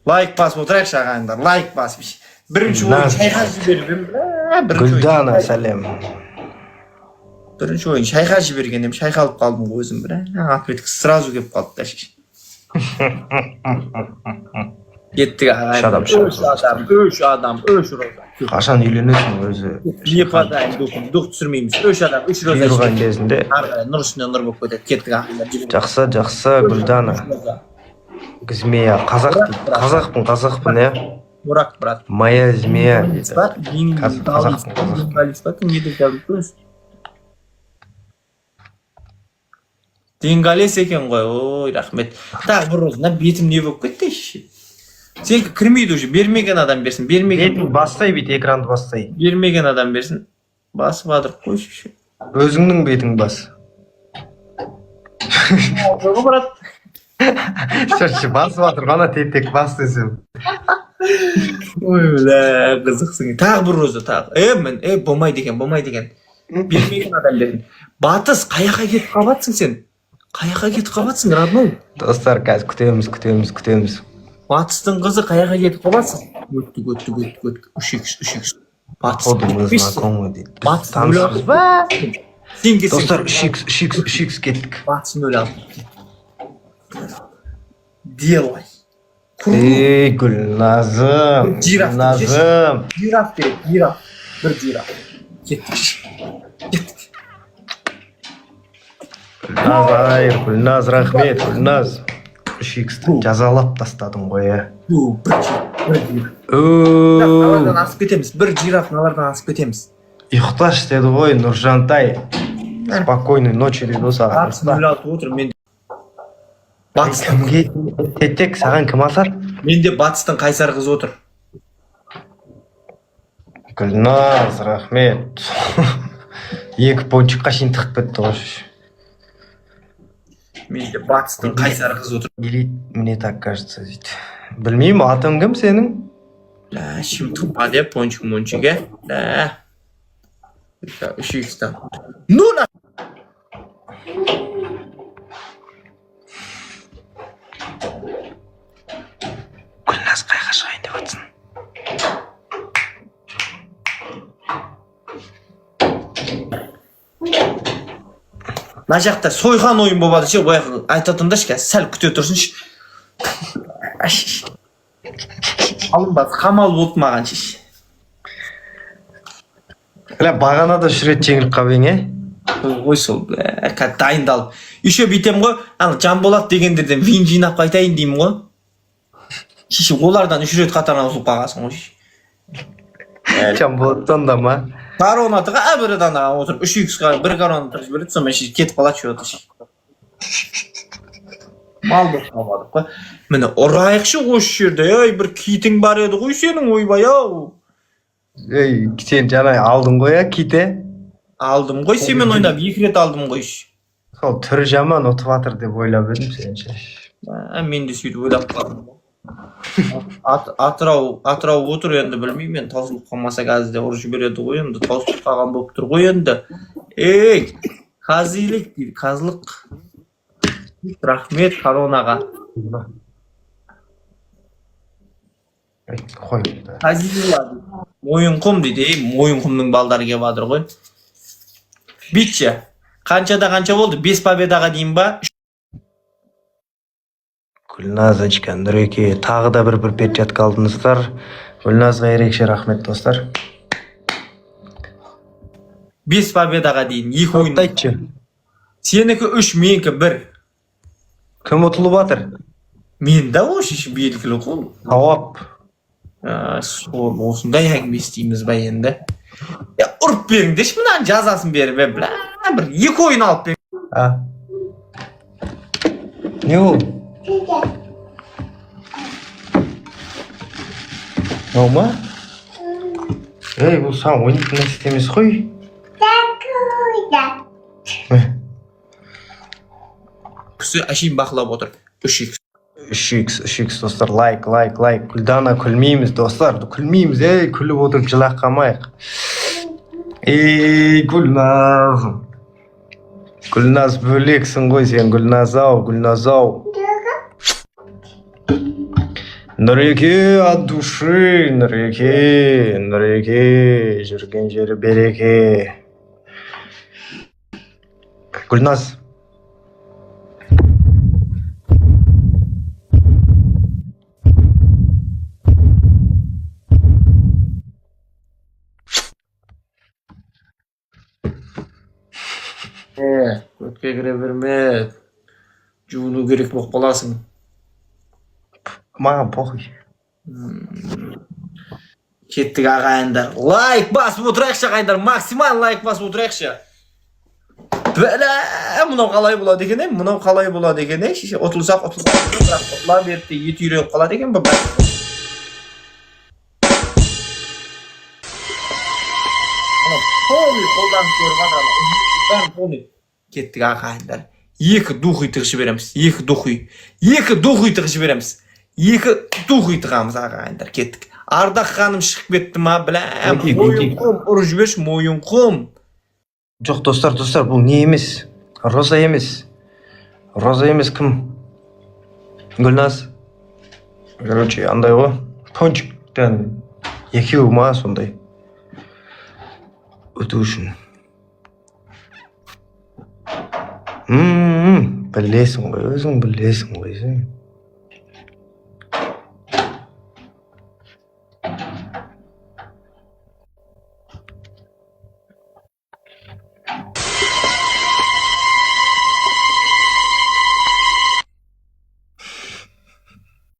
Лайк басып отырайықшы ағайындар, лайк басып. Бірінші ойын шайқа жіберіп Гүлдана сәлем. Бірінші ойын шайқа жіберген ем, шайқалып қалдым ғой өзім бір. Ответка сразу келіп қалды да шеш. Кеттік ағайындар. Үш адам, үш роза. Қашан үйленесің өзі? Не падайын, дұқ түсірмейміз. Үш адам, үш роза. Үйірған кезінде. Нұр үстіне нұр болып кетеді. Кеттік ағайындар. Жақсы, Гүлдана. Змея, қазақпын, я? Мурак, брат. Моя змея. Денгалес екен ғой, ой, рахмет. Тағы бір розына бетім не болып кетті ше. Сен кірмейді уже, бермеген адам берсін, Бетін бастай бет, экранды бастай. Бермеген адам берсін. Басып адырып қойшы ше. Өзіңнің бетің бас. Жоғы, брат. Шыршы, басып атыр, ғана тетек бас десем. Ой, бля, қызықсың. Тағы бір роза, тағы. Болмайды екен. Бермеген адам берсін. Батыс, қаяққа кетіп қабатсың сен? Қаяққа кетіп қабатсың, родной? Достар, қазір күтеміз. Батыстың қызы қаяққа кетіп қабатсың? Өтті. Үш. Танысыз ба? Достар, 3x кеттік. Батысын өлі алып. Делай. Гүлназым. Жираф керек, жираф. Бір жираф. Кеттік. Гүлназ, рахмет, Гүлназ. 3x жазалап тастадың ғой, е. Бір жираф. Налардан асып кетеміз. Бір жираф, налардан асып кетеміз. Ұйықташ деді ғой, Нұржантай. Спокойной ночи деді осаға. Батысын өлі алып отыр, мен. Кімге тетек, саған кім асар? Менде батыстың қайсар қызы отыр. Гүлназ, рахмет. 2 пончикқа шейін тығып кетті ғой. Менде батыстың қайсар қызы отыр. Или мне так кажется, дейді. Білмеймін, атың кім сенің? Шым тұқпа деп, пончик-мончиге. 3x-тан. Нуна! Гүлназ қайға шығайын деп атсын. Мына жақта сойған ойын болмады ше, ояқ айтатында ше, сәл күте тұрсыншы. Алынбады, қамал болды маған ше. Бағанада шүрет жеңіліп қабең, е? Ой, сол дайындалып. Еще бүйтем ғой, Жанболат дегендерден вин жинап қайтайын деймін ғой. Шеше, олардан 3 рет қатарынан ұзылып қағасың ғой. Жанболаттан да ма? Коронатыға бір аданаға отырып, 3x-ға бір коронатыр жібереді, сонымен кетіп қалады ше отыр. Мал болып қалмадық қой. Міне, ұрайықшы осы жерде, бір китің бар еді ғой сенің, ойбай ау. Сен жаңа алдың ғой, ките? Алдым ғой, семен ойнап 2 рет алдым ғой. Сол түрі жаман ұтып атыр деп ойлап едім сенше. Мен де сөйтіп ойлап қалдым. Атырау отыр енді, білмеймін, таусылып қалмаса қазірде ұрып жібереді ғой енді, таусылып қалған болып тұр ғой енді. Қазилік дейді, қазылық. Рахмет коронаға. Қазилық. Мойынқұм дейді, Мойынқұмның балдары кеп адыр ғой. Битші, қаншада қанша болды? 5 победаға дейін ба? Гүлназочка, Нұреке, тағы да бір перчатка алдыңыздар. Гүлназға ерекше рахмет, достар. 5 победаға дейін, 2 ойын. Айтшы. Сенікі 3, менікі 1. Кім ұтылып атыр? Мен да осы белгілі қол. Тауап. Осындай әңгіме істейміз ба енді. Ұрып беріңдеші, мұнан жазасын беріп, бір 2 ойын алып берің. Не ол? Мынау ма? Бұл саған ойнайтын нәрсе емес қой. Күсі әшейін бақылап отыр. 3x достар, лайк. Гүлдана, күлмейміз достар, күлмейміз, күліп отырып жылақ қамайық. Гүлназ. Гүлназ бөлексің ғой сен, Гүлназ ау. Нұреке от души, нұреке, жүрген жері береке. Гүлназ. Көтке кіре берме. Жууну керек болып қаласың. Маған похуй. Кеттік ағайындар. Лайк басып отырайықшы ағайындар. Максимал лайк басып отырайықшы. Бәлә, мынау қалай болады екен, мынау қалай болады екен, ұтылсақ, бірақ ұтыла берді, еті үйреніп қалады екен, бұл. Қолданып көріп жатыр. Кеттік ағайындар. Екі духи тығып жібереміз. Екі духи тығып жібереміз. Екі духи тығамыз ағайындар. Кеттік. Ардақ ханым шығып кетті ма, біләм. Мойын құм, ұрып жіберші, мойын құм. Жоқ, достар, бұл не емес? Роза емес. Роза емес кім? Гүлназ. Короче, андай ғой. Пончиктен екеуі ма сондай. Өту үшін. Білесің ғой, өзің білесің ғой.